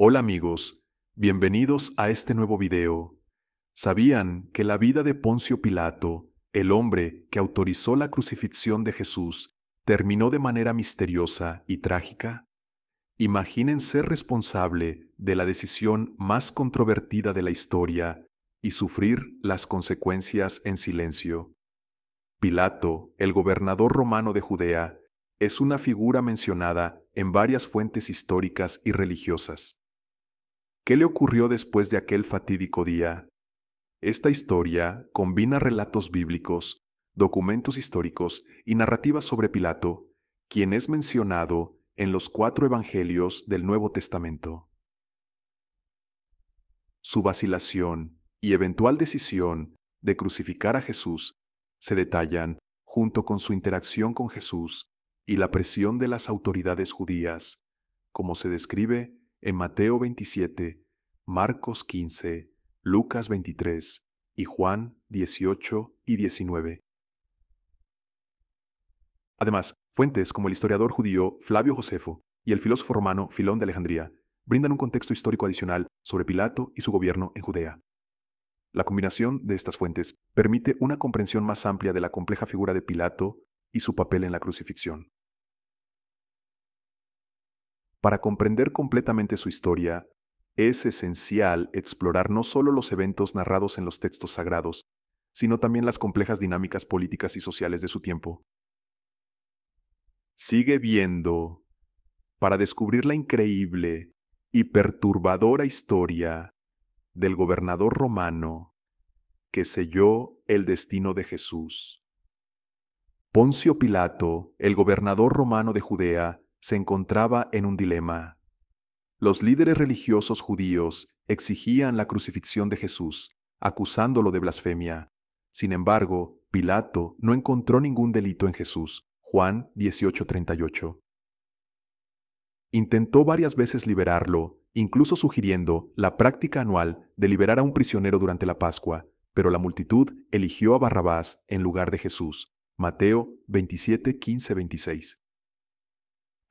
Hola amigos, bienvenidos a este nuevo video. ¿Sabían que la vida de Poncio Pilato, el hombre que autorizó la crucifixión de Jesús, terminó de manera misteriosa y trágica? Imaginen ser responsable de la decisión más controvertida de la historia y sufrir las consecuencias en silencio. Pilato, el gobernador romano de Judea, es una figura mencionada en varias fuentes históricas y religiosas. ¿Qué le ocurrió después de aquel fatídico día? Esta historia combina relatos bíblicos, documentos históricos y narrativas sobre Pilato, quien es mencionado en los 4 evangelios del Nuevo Testamento. Su vacilación y eventual decisión de crucificar a Jesús se detallan junto con su interacción con Jesús y la presión de las autoridades judías, como se describe en Mateo 27, Marcos 15, Lucas 23 y Juan 18 y 19. Además, fuentes como el historiador judío Flavio Josefo y el filósofo romano Filón de Alejandría brindan un contexto histórico adicional sobre Pilato y su gobierno en Judea. La combinación de estas fuentes permite una comprensión más amplia de la compleja figura de Pilato y su papel en la crucifixión. Para comprender completamente su historia, es esencial explorar no solo los eventos narrados en los textos sagrados, sino también las complejas dinámicas políticas y sociales de su tiempo. Sigue viendo para descubrir la increíble y perturbadora historia del gobernador romano que selló el destino de Jesús. Poncio Pilato, el gobernador romano de Judea, se encontraba en un dilema. Los líderes religiosos judíos exigían la crucifixión de Jesús, acusándolo de blasfemia. Sin embargo, Pilato no encontró ningún delito en Jesús. Juan 18:38. Intentó varias veces liberarlo, incluso sugiriendo la práctica anual de liberar a un prisionero durante la Pascua, pero la multitud eligió a Barrabás en lugar de Jesús. Mateo 27, 15, 26.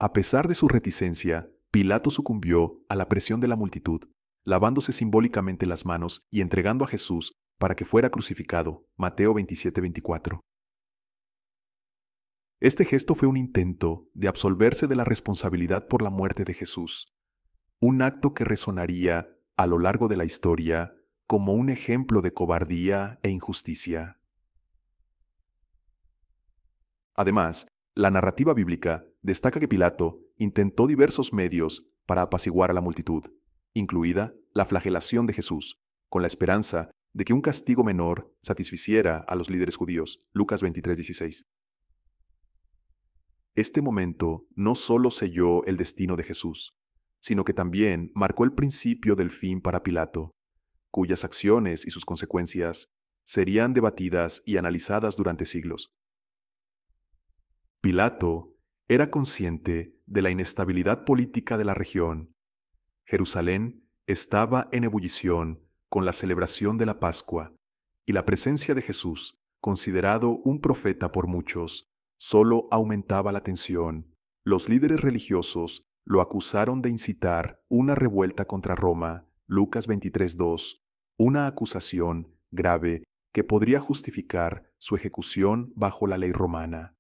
A pesar de su reticencia, Pilato sucumbió a la presión de la multitud, lavándose simbólicamente las manos y entregando a Jesús para que fuera crucificado. Mateo 27, 24. Este gesto fue un intento de absolverse de la responsabilidad por la muerte de Jesús, un acto que resonaría a lo largo de la historia como un ejemplo de cobardía e injusticia. Además, la narrativa bíblica destaca que Pilato intentó diversos medios para apaciguar a la multitud, incluida la flagelación de Jesús, con la esperanza de que un castigo menor satisficiera a los líderes judíos. Lucas 23:16. Este momento no solo selló el destino de Jesús, sino que también marcó el principio del fin para Pilato, cuyas acciones y sus consecuencias serían debatidas y analizadas durante siglos. Pilato era consciente de la inestabilidad política de la región. Jerusalén estaba en ebullición con la celebración de la Pascua, y la presencia de Jesús, considerado un profeta por muchos, solo aumentaba la tensión. Los líderes religiosos lo acusaron de incitar una revuelta contra Roma, Lucas 23:2, una acusación grave que podría justificar su ejecución bajo la ley romana.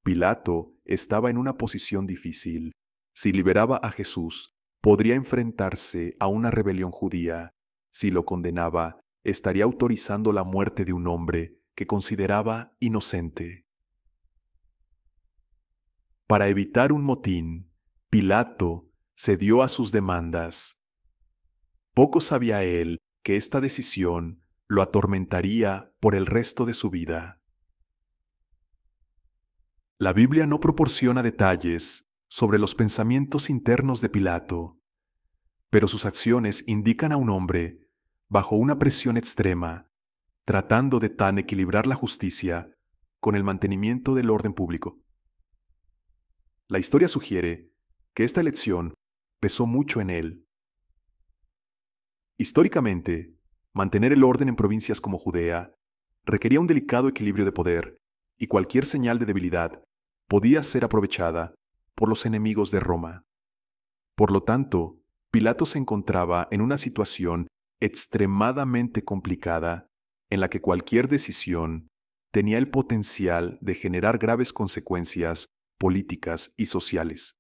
Pilato estaba en una posición difícil. Si liberaba a Jesús, podría enfrentarse a una rebelión judía. Si lo condenaba, estaría autorizando la muerte de un hombre que consideraba inocente. Para evitar un motín, Pilato cedió a sus demandas. Poco sabía él que esta decisión lo atormentaría por el resto de su vida. La Biblia no proporciona detalles sobre los pensamientos internos de Pilato, pero sus acciones indican a un hombre bajo una presión extrema, tratando de tan equilibrar la justicia con el mantenimiento del orden público. La historia sugiere que esta elección pesó mucho en él. Históricamente, mantener el orden en provincias como Judea requería un delicado equilibrio de poder, y cualquier señal de debilidad podía ser aprovechada por los enemigos de Roma. Por lo tanto, Pilato se encontraba en una situación extremadamente complicada en la que cualquier decisión tenía el potencial de generar graves consecuencias políticas y sociales.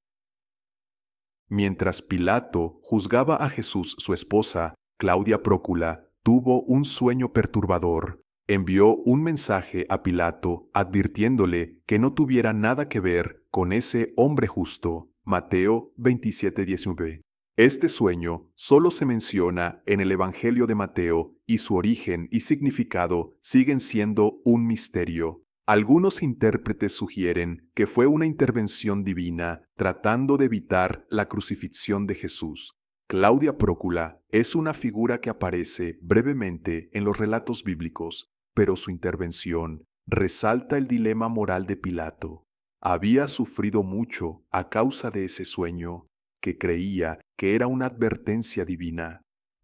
Mientras Pilato juzgaba a Jesús, su esposa, Claudia Prócula, tuvo un sueño perturbador. Envió un mensaje a Pilato advirtiéndole que no tuviera nada que ver con ese hombre justo. Mateo 27:19. Este sueño solo se menciona en el Evangelio de Mateo y su origen y significado siguen siendo un misterio. Algunos intérpretes sugieren que fue una intervención divina tratando de evitar la crucifixión de Jesús. Claudia Prócula es una figura que aparece brevemente en los relatos bíblicos, pero su intervención resalta el dilema moral de Pilato. Había sufrido mucho a causa de ese sueño, que creía que era una advertencia divina.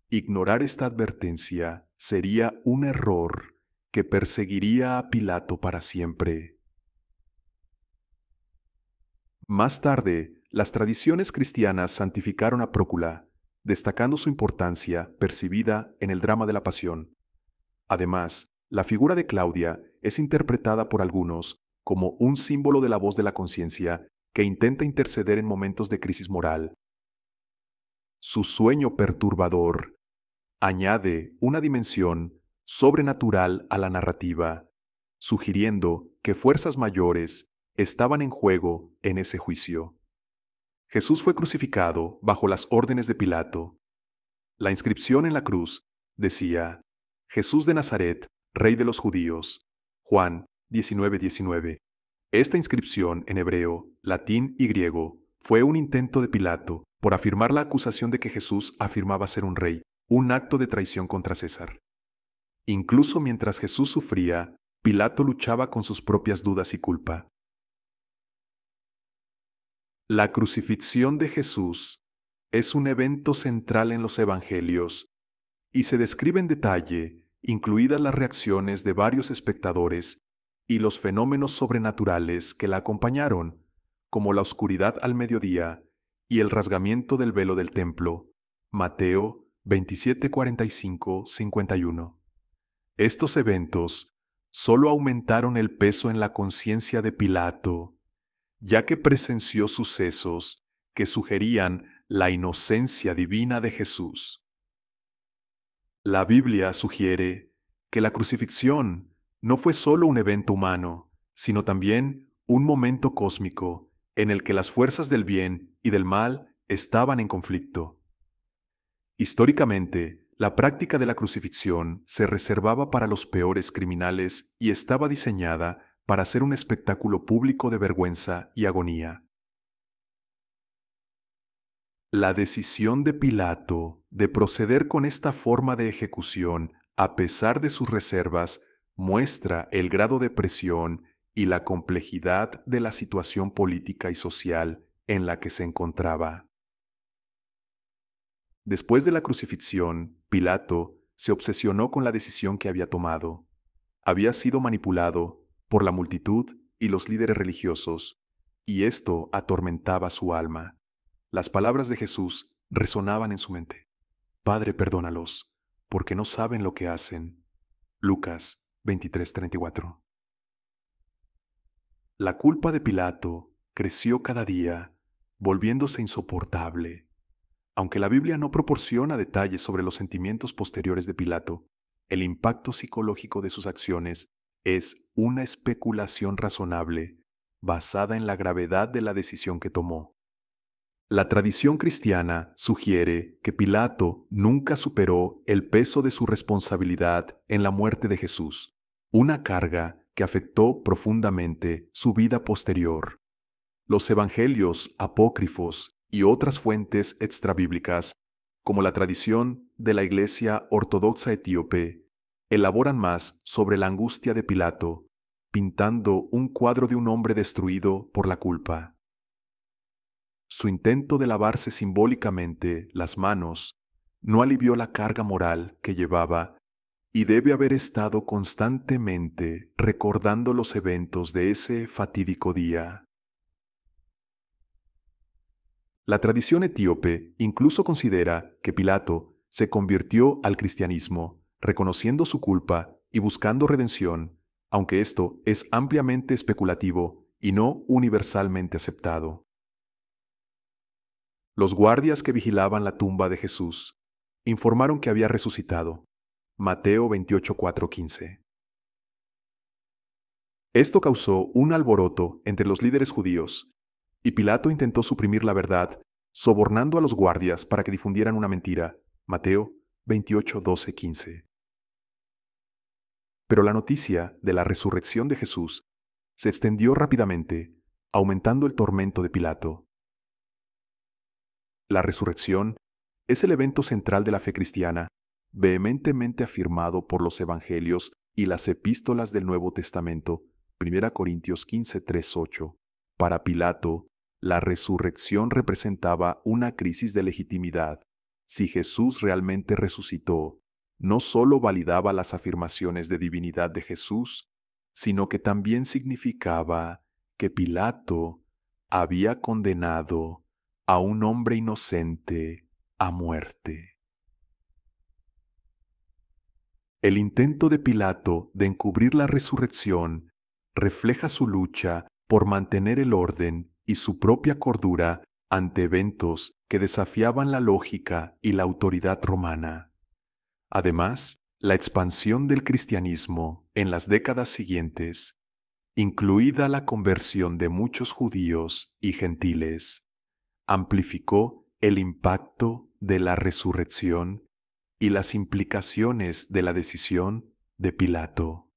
Ignorar esta advertencia sería un error que perseguiría a Pilato para siempre. Más tarde, las tradiciones cristianas santificaron a Prócula, destacando su importancia percibida en el drama de la Pasión. Además, la figura de Claudia es interpretada por algunos como un símbolo de la voz de la conciencia que intenta interceder en momentos de crisis moral. Su sueño perturbador añade una dimensión sobrenatural a la narrativa, sugiriendo que fuerzas mayores estaban en juego en ese juicio. Jesús fue crucificado bajo las órdenes de Pilato. La inscripción en la cruz decía: Jesús de Nazaret, Rey de los Judíos. Juan 19:19. Esta inscripción en hebreo, latín y griego fue un intento de Pilato por afirmar la acusación de que Jesús afirmaba ser un rey, un acto de traición contra César. Incluso mientras Jesús sufría, Pilato luchaba con sus propias dudas y culpa. La crucifixión de Jesús es un evento central en los Evangelios y se describe en detalle, incluidas las reacciones de varios espectadores y los fenómenos sobrenaturales que la acompañaron, como la oscuridad al mediodía y el rasgamiento del velo del templo. Mateo 27:45-51. Estos eventos solo aumentaron el peso en la conciencia de Pilato, ya que presenció sucesos que sugerían la inocencia divina de Jesús. La Biblia sugiere que la crucifixión no fue solo un evento humano, sino también un momento cósmico en el que las fuerzas del bien y del mal estaban en conflicto. Históricamente, la práctica de la crucifixión se reservaba para los peores criminales y estaba diseñada para ser un espectáculo público de vergüenza y agonía. La decisión de Pilato de proceder con esta forma de ejecución, a pesar de sus reservas, muestra el grado de presión y la complejidad de la situación política y social en la que se encontraba. Después de la crucifixión, Pilato se obsesionó con la decisión que había tomado. Había sido manipulado por la multitud y los líderes religiosos, y esto atormentaba su alma. Las palabras de Jesús resonaban en su mente. Padre, perdónalos, porque no saben lo que hacen. Lucas 23:34. La culpa de Pilato creció cada día, volviéndose insoportable. Aunque la Biblia no proporciona detalles sobre los sentimientos posteriores de Pilato, el impacto psicológico de sus acciones es una especulación razonable basada en la gravedad de la decisión que tomó. La tradición cristiana sugiere que Pilato nunca superó el peso de su responsabilidad en la muerte de Jesús, una carga que afectó profundamente su vida posterior. Los evangelios apócrifos y otras fuentes extrabíblicas, como la tradición de la Iglesia Ortodoxa Etíope, elaboran más sobre la angustia de Pilato, pintando un cuadro de un hombre destruido por la culpa. Su intento de lavarse simbólicamente las manos no alivió la carga moral que llevaba y debe haber estado constantemente recordando los eventos de ese fatídico día. La tradición etíope incluso considera que Pilato se convirtió al cristianismo, reconociendo su culpa y buscando redención, aunque esto es ampliamente especulativo y no universalmente aceptado. Los guardias que vigilaban la tumba de Jesús informaron que había resucitado. Mateo 28:4-15. Esto causó un alboroto entre los líderes judíos, y Pilato intentó suprimir la verdad, sobornando a los guardias para que difundieran una mentira. Mateo 28:12-15. Pero la noticia de la resurrección de Jesús se extendió rápidamente, aumentando el tormento de Pilato. La resurrección es el evento central de la fe cristiana, vehementemente afirmado por los evangelios y las epístolas del Nuevo Testamento. 1 Corintios 15:3-8. Para Pilato, la resurrección representaba una crisis de legitimidad. Si Jesús realmente resucitó, no solo validaba las afirmaciones de divinidad de Jesús, sino que también significaba que Pilato había condenado a un hombre inocente a muerte. El intento de Pilato de encubrir la resurrección refleja su lucha por mantener el orden y su propia cordura ante eventos que desafiaban la lógica y la autoridad romana. Además, la expansión del cristianismo en las décadas siguientes, incluida la conversión de muchos judíos y gentiles, amplificó el impacto de la resurrección y las implicaciones de la decisión de Pilato.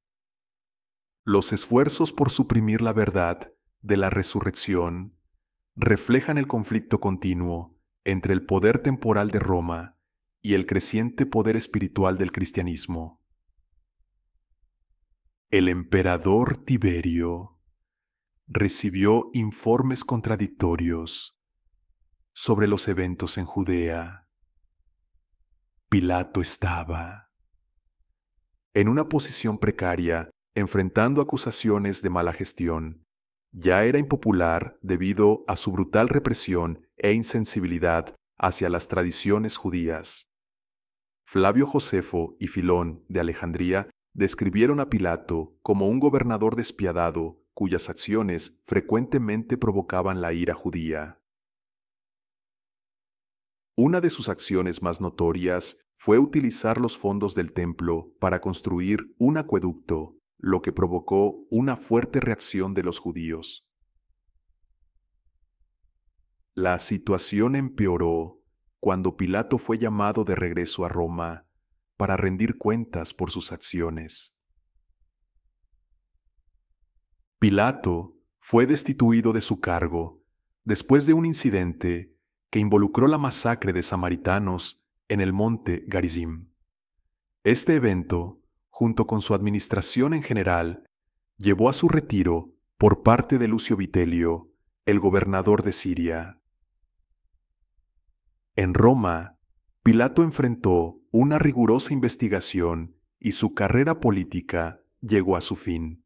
Los esfuerzos por suprimir la verdad de la resurrección reflejan el conflicto continuo entre el poder temporal de Roma y el creciente poder espiritual del cristianismo. El emperador Tiberio recibió informes contradictorios sobre los eventos en Judea. Pilato estaba en una posición precaria, enfrentando acusaciones de mala gestión. Ya era impopular debido a su brutal represión e insensibilidad hacia las tradiciones judías. Flavio Josefo y Filón de Alejandría describieron a Pilato como un gobernador despiadado cuyas acciones frecuentemente provocaban la ira judía. Una de sus acciones más notorias fue utilizar los fondos del templo para construir un acueducto, lo que provocó una fuerte reacción de los judíos. La situación empeoró cuando Pilato fue llamado de regreso a Roma para rendir cuentas por sus acciones. Pilato fue destituido de su cargo después de un incidente que involucró la masacre de samaritanos en el monte Garizim. Este evento, junto con su administración en general, llevó a su retiro por parte de Lucio Vitelio, el gobernador de Siria. En Roma, Pilato enfrentó una rigurosa investigación y su carrera política llegó a su fin.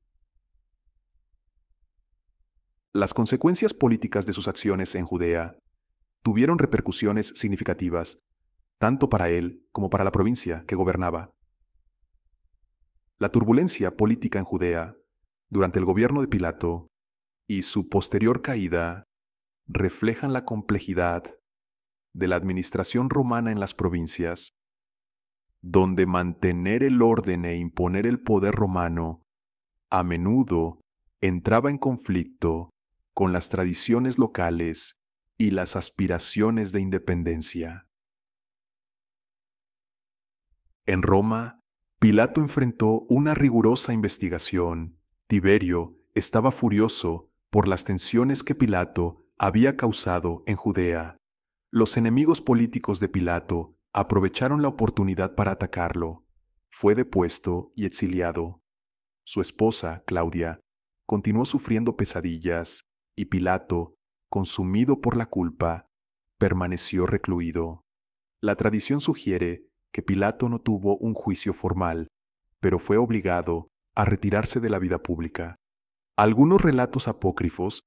Las consecuencias políticas de sus acciones en Judea tuvieron repercusiones significativas, tanto para él como para la provincia que gobernaba. La turbulencia política en Judea, durante el gobierno de Pilato, y su posterior caída, reflejan la complejidad de la administración romana en las provincias, donde mantener el orden e imponer el poder romano a menudo entraba en conflicto con las tradiciones locales y las aspiraciones de independencia. En Roma, Pilato enfrentó una rigurosa investigación. Tiberio estaba furioso por las tensiones que Pilato había causado en Judea. Los enemigos políticos de Pilato aprovecharon la oportunidad para atacarlo. Fue depuesto y exiliado. Su esposa, Claudia, continuó sufriendo pesadillas y Pilato, consumido por la culpa, permaneció recluido. La tradición sugiere que Pilato no tuvo un juicio formal, pero fue obligado a retirarse de la vida pública. Algunos relatos apócrifos,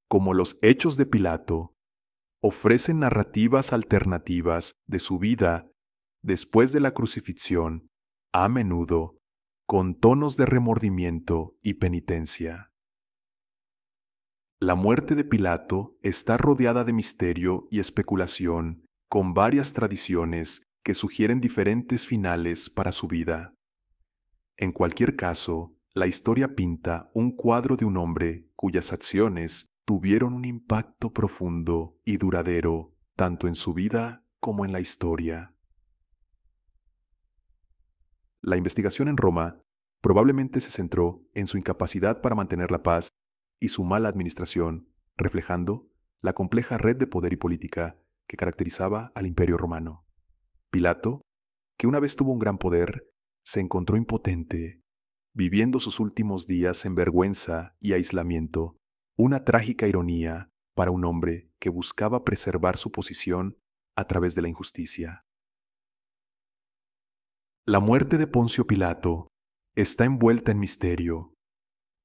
como los Hechos de Pilato, ofrecen narrativas alternativas de su vida después de la crucifixión, a menudo con tonos de remordimiento y penitencia. La muerte de Pilato está rodeada de misterio y especulación, con varias tradiciones que sugieren diferentes finales para su vida. En cualquier caso, la historia pinta un cuadro de un hombre cuyas acciones tuvieron un impacto profundo y duradero, tanto en su vida como en la historia. La investigación en Roma probablemente se centró en su incapacidad para mantener la paz y su mala administración, reflejando la compleja red de poder y política que caracterizaba al Imperio Romano. Pilato, que una vez tuvo un gran poder, se encontró impotente, viviendo sus últimos días en vergüenza y aislamiento, una trágica ironía para un hombre que buscaba preservar su posición a través de la injusticia. La muerte de Poncio Pilato está envuelta en misterio.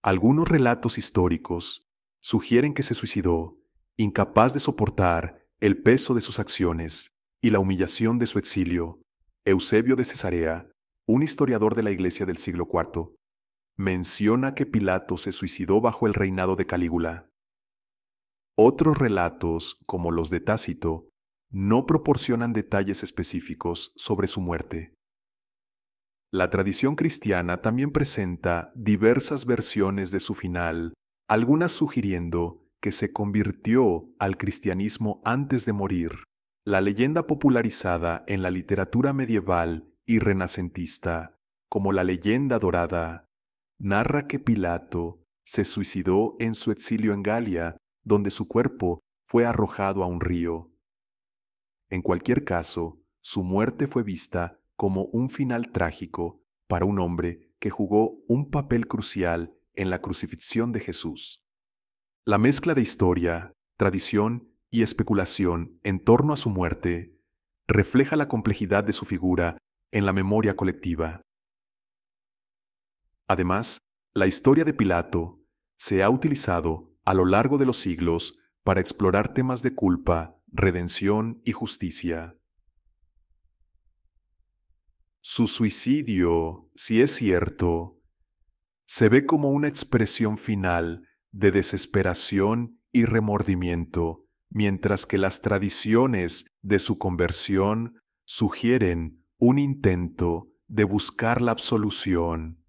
Algunos relatos históricos sugieren que se suicidó, incapaz de soportar el peso de sus acciones y la humillación de su exilio. Eusebio de Cesarea, un historiador de la Iglesia del siglo IV, menciona que Pilato se suicidó bajo el reinado de Calígula. Otros relatos, como los de Tácito, no proporcionan detalles específicos sobre su muerte. La tradición cristiana también presenta diversas versiones de su final, algunas sugiriendo que se convirtió al cristianismo antes de morir. La leyenda popularizada en la literatura medieval y renacentista, como la leyenda dorada, narra que Pilato se suicidó en su exilio en Galia, donde su cuerpo fue arrojado a un río. En cualquier caso, su muerte fue vista como un final trágico para un hombre que jugó un papel crucial en la crucifixión de Jesús. La mezcla de historia, tradición y especulación en torno a su muerte refleja la complejidad de su figura en la memoria colectiva. Además, la historia de Pilato se ha utilizado a lo largo de los siglos para explorar temas de culpa, redención y justicia. Su suicidio, si es cierto, se ve como una expresión final de desesperación y remordimiento, mientras que las tradiciones de su conversión sugieren un intento de buscar la absolución.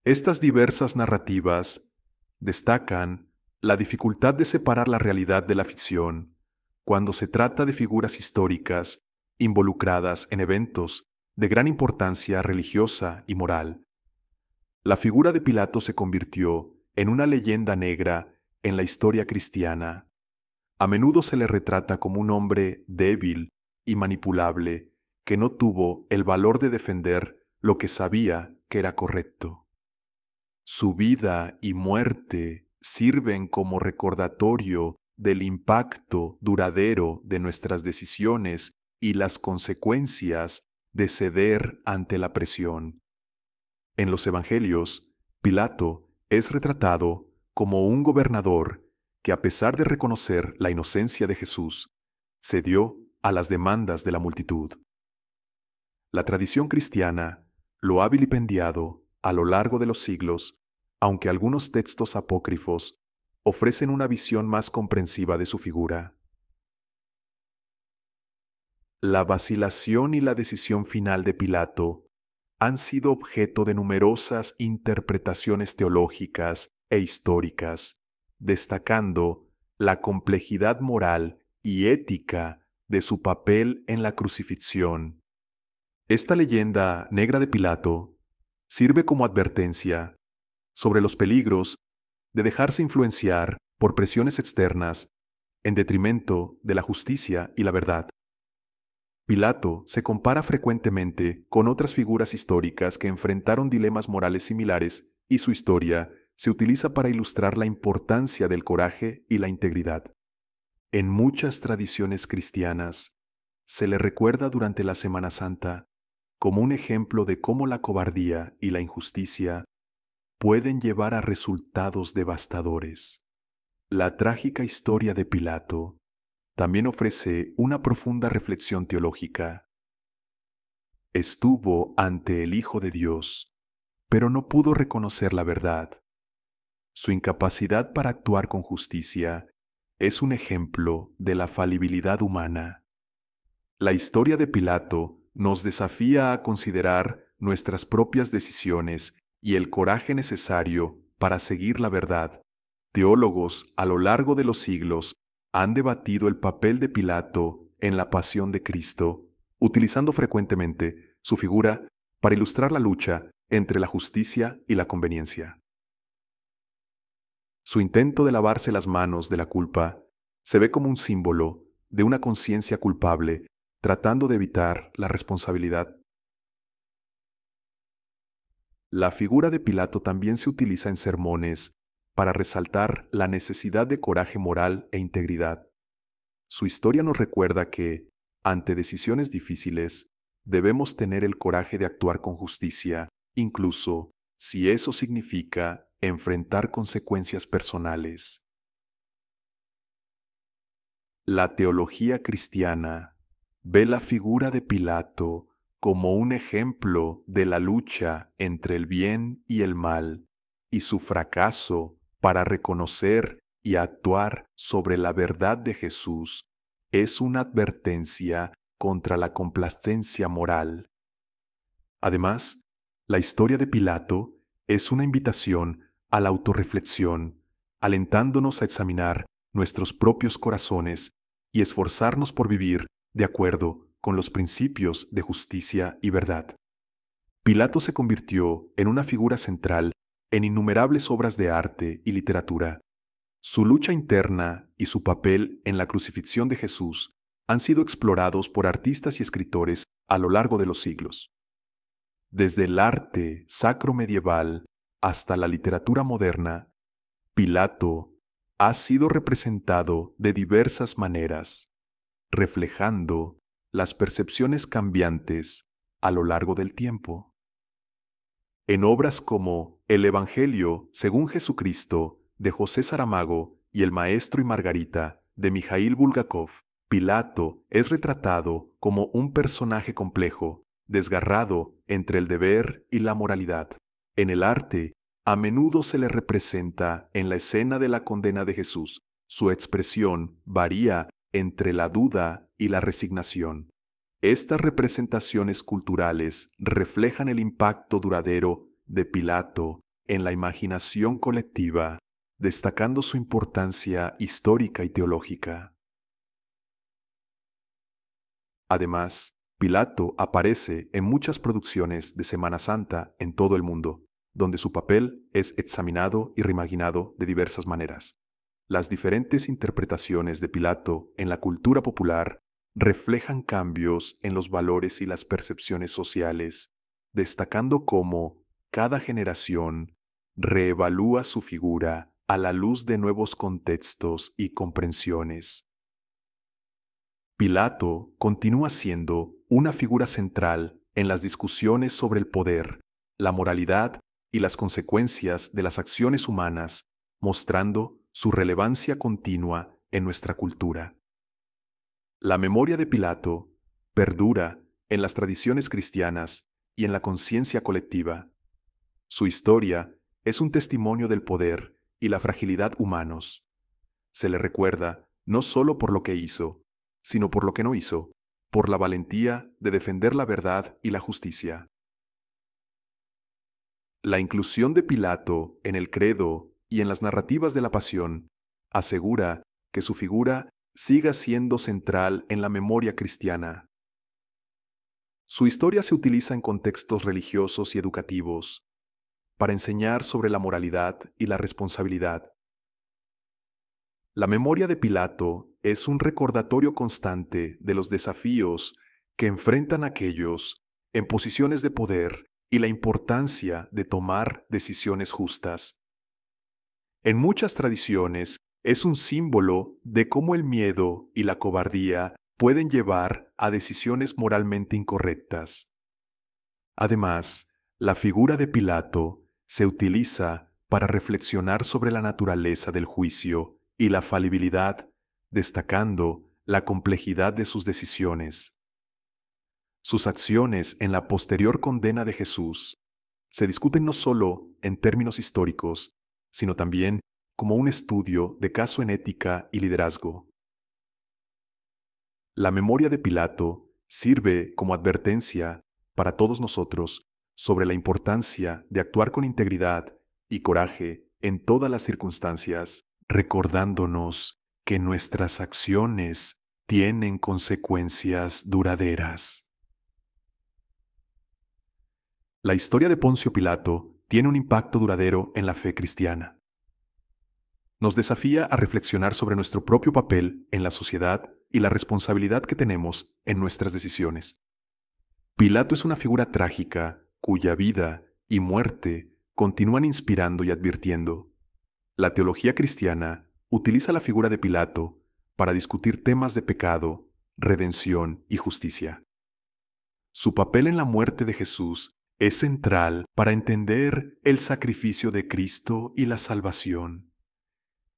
Estas diversas narrativas destacan la dificultad de separar la realidad de la ficción cuando se trata de figuras históricas involucradas en eventos de gran importancia religiosa y moral. La figura de Pilato se convirtió en una leyenda negra en la historia cristiana. A menudo se le retrata como un hombre débil y manipulable que no tuvo el valor de defender lo que sabía que era correcto. Su vida y muerte sirven como recordatorio del impacto duradero de nuestras decisiones y las consecuencias de ceder ante la presión. En los Evangelios, Pilato es retratado como un gobernador que, a pesar de reconocer la inocencia de Jesús, cedió a las demandas de la multitud. La tradición cristiana lo ha vilipendiado a lo largo de los siglos, aunque algunos textos apócrifos ofrecen una visión más comprensiva de su figura. La vacilación y la decisión final de Pilato han sido objeto de numerosas interpretaciones teológicas e históricas, destacando la complejidad moral y ética de su papel en la crucifixión. Esta leyenda negra de Pilato sirve como advertencia sobre los peligros de dejarse influenciar por presiones externas en detrimento de la justicia y la verdad. Pilato se compara frecuentemente con otras figuras históricas que enfrentaron dilemas morales similares y su historia se utiliza para ilustrar la importancia del coraje y la integridad. En muchas tradiciones cristianas, se le recuerda durante la Semana Santa como un ejemplo de cómo la cobardía y la injusticia pueden llevar a resultados devastadores. La trágica historia de Pilato también ofrece una profunda reflexión teológica. Estuvo ante el Hijo de Dios, pero no pudo reconocer la verdad. Su incapacidad para actuar con justicia es un ejemplo de la falibilidad humana. La historia de Pilato nos desafía a considerar nuestras propias decisiones y el coraje necesario para seguir la verdad. Teólogos a lo largo de los siglos han debatido el papel de Pilato en la pasión de Cristo, utilizando frecuentemente su figura para ilustrar la lucha entre la justicia y la conveniencia. Su intento de lavarse las manos de la culpa se ve como un símbolo de una conciencia culpable tratando de evitar la responsabilidad. La figura de Pilato también se utiliza en sermones para resaltar la necesidad de coraje moral e integridad. Su historia nos recuerda que, ante decisiones difíciles, debemos tener el coraje de actuar con justicia, incluso si eso significa enfrentar consecuencias personales. La teología cristiana ve la figura de Pilato como un ejemplo de la lucha entre el bien y el mal y su fracaso para reconocer y actuar sobre la verdad de Jesús es una advertencia contra la complacencia moral. Además, la historia de Pilato es una invitación a la autorreflexión, alentándonos a examinar nuestros propios corazones y esforzarnos por vivir de acuerdo con los principios de justicia y verdad. Pilato se convirtió en una figura central en innumerables obras de arte y literatura. Su lucha interna y su papel en la crucifixión de Jesús han sido explorados por artistas y escritores a lo largo de los siglos. Desde el arte sacro medieval hasta la literatura moderna, Pilato ha sido representado de diversas maneras, reflejando las percepciones cambiantes a lo largo del tiempo. En obras como El Evangelio según Jesucristo de José Saramago y El Maestro y Margarita de Mijaíl Bulgakov, Pilato es retratado como un personaje complejo, desgarrado entre el deber y la moralidad. En el arte, a menudo se le representa en la escena de la condena de Jesús. Su expresión varía entre la duda y la resignación. Estas representaciones culturales reflejan el impacto duradero de Pilato en la imaginación colectiva, destacando su importancia histórica y teológica. Además, Pilato aparece en muchas producciones de Semana Santa en todo el mundo, donde su papel es examinado y reimaginado de diversas maneras. Las diferentes interpretaciones de Pilato en la cultura popular reflejan cambios en los valores y las percepciones sociales, destacando cómo cada generación reevalúa su figura a la luz de nuevos contextos y comprensiones. Pilato continúa siendo una figura central en las discusiones sobre el poder, la moralidad y las consecuencias de las acciones humanas, mostrando su relevancia continua en nuestra cultura. La memoria de Pilato perdura en las tradiciones cristianas y en la conciencia colectiva. Su historia es un testimonio del poder y la fragilidad humanos. Se le recuerda no solo por lo que hizo, sino por lo que no hizo, por la valentía de defender la verdad y la justicia. La inclusión de Pilato en el credo y en las narrativas de la Pasión asegura que su figura siga siendo central en la memoria cristiana. Su historia se utiliza en contextos religiosos y educativos para enseñar sobre la moralidad y la responsabilidad. La memoria de Pilato es un recordatorio constante de los desafíos que enfrentan aquellos en posiciones de poder y la importancia de tomar decisiones justas. En muchas tradiciones es un símbolo de cómo el miedo y la cobardía pueden llevar a decisiones moralmente incorrectas. Además, la figura de Pilato se utiliza para reflexionar sobre la naturaleza del juicio y la falibilidad, destacando la complejidad de sus decisiones. Sus acciones en la posterior condena de Jesús se discuten no solo en términos históricos, sino también como un estudio de caso en ética y liderazgo. La memoria de Pilato sirve como advertencia para todos nosotros sobre la importancia de actuar con integridad y coraje en todas las circunstancias, recordándonos que nuestras acciones tienen consecuencias duraderas. La historia de Poncio Pilato tiene un impacto duradero en la fe cristiana. Nos desafía a reflexionar sobre nuestro propio papel en la sociedad y la responsabilidad que tenemos en nuestras decisiones. Pilato es una figura trágica cuya vida y muerte continúan inspirando y advirtiendo. La teología cristiana utiliza la figura de Pilato para discutir temas de pecado, redención y justicia. Su papel en la muerte de Jesús es central para entender el sacrificio de Cristo y la salvación.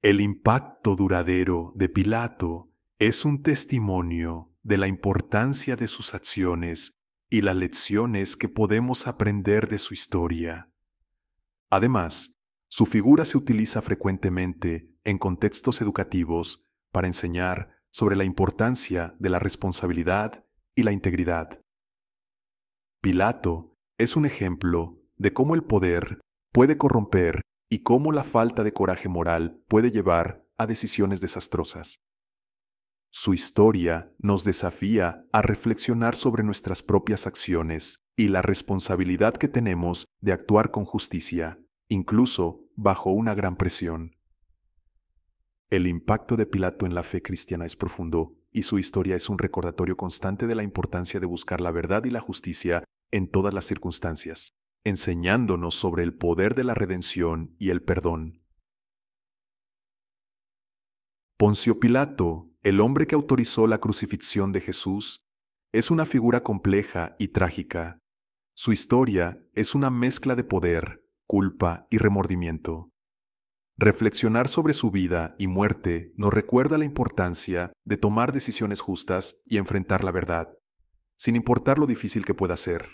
El impacto duradero de Pilato es un testimonio de la importancia de sus acciones y las lecciones que podemos aprender de su historia. Además, su figura se utiliza frecuentemente en contextos educativos para enseñar sobre la importancia de la responsabilidad y la integridad. Pilato es un ejemplo de cómo el poder puede corromper y cómo la falta de coraje moral puede llevar a decisiones desastrosas. Su historia nos desafía a reflexionar sobre nuestras propias acciones y la responsabilidad que tenemos de actuar con justicia, incluso bajo una gran presión. El impacto de Pilato en la fe cristiana es profundo y su historia es un recordatorio constante de la importancia de buscar la verdad y la justicia en todas las circunstancias, enseñándonos sobre el poder de la redención y el perdón. Poncio Pilato, el hombre que autorizó la crucifixión de Jesús, es una figura compleja y trágica. Su historia es una mezcla de poder, culpa y remordimiento. Reflexionar sobre su vida y muerte nos recuerda la importancia de tomar decisiones justas y enfrentar la verdad, sin importar lo difícil que pueda ser.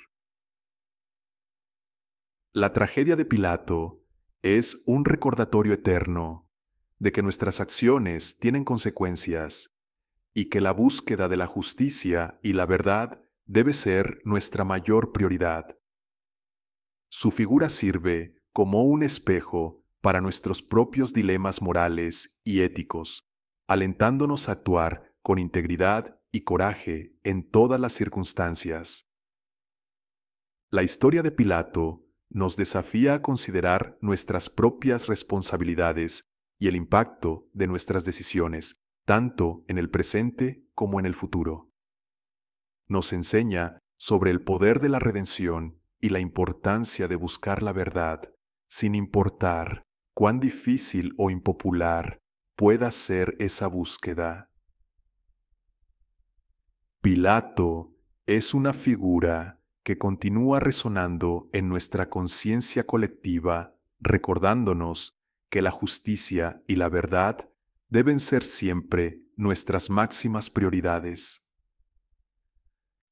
La tragedia de Pilato es un recordatorio eterno de que nuestras acciones tienen consecuencias y que la búsqueda de la justicia y la verdad debe ser nuestra mayor prioridad. Su figura sirve como un espejo para nuestros propios dilemas morales y éticos, alentándonos a actuar con integridad y coraje en todas las circunstancias. La historia de Pilato nos desafía a considerar nuestras propias responsabilidades y el impacto de nuestras decisiones, tanto en el presente como en el futuro. Nos enseña sobre el poder de la redención y la importancia de buscar la verdad, sin importar cuán difícil o impopular pueda ser esa búsqueda. Pilato es una figura que continúa resonando en nuestra conciencia colectiva, recordándonos que la justicia y la verdad deben ser siempre nuestras máximas prioridades.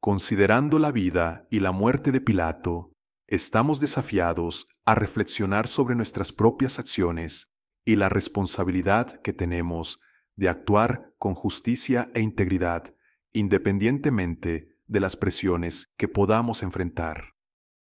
Considerando la vida y la muerte de Pilato, estamos desafiados a reflexionar sobre nuestras propias acciones y la responsabilidad que tenemos de actuar con justicia e integridad, independientemente de las presiones que podamos enfrentar.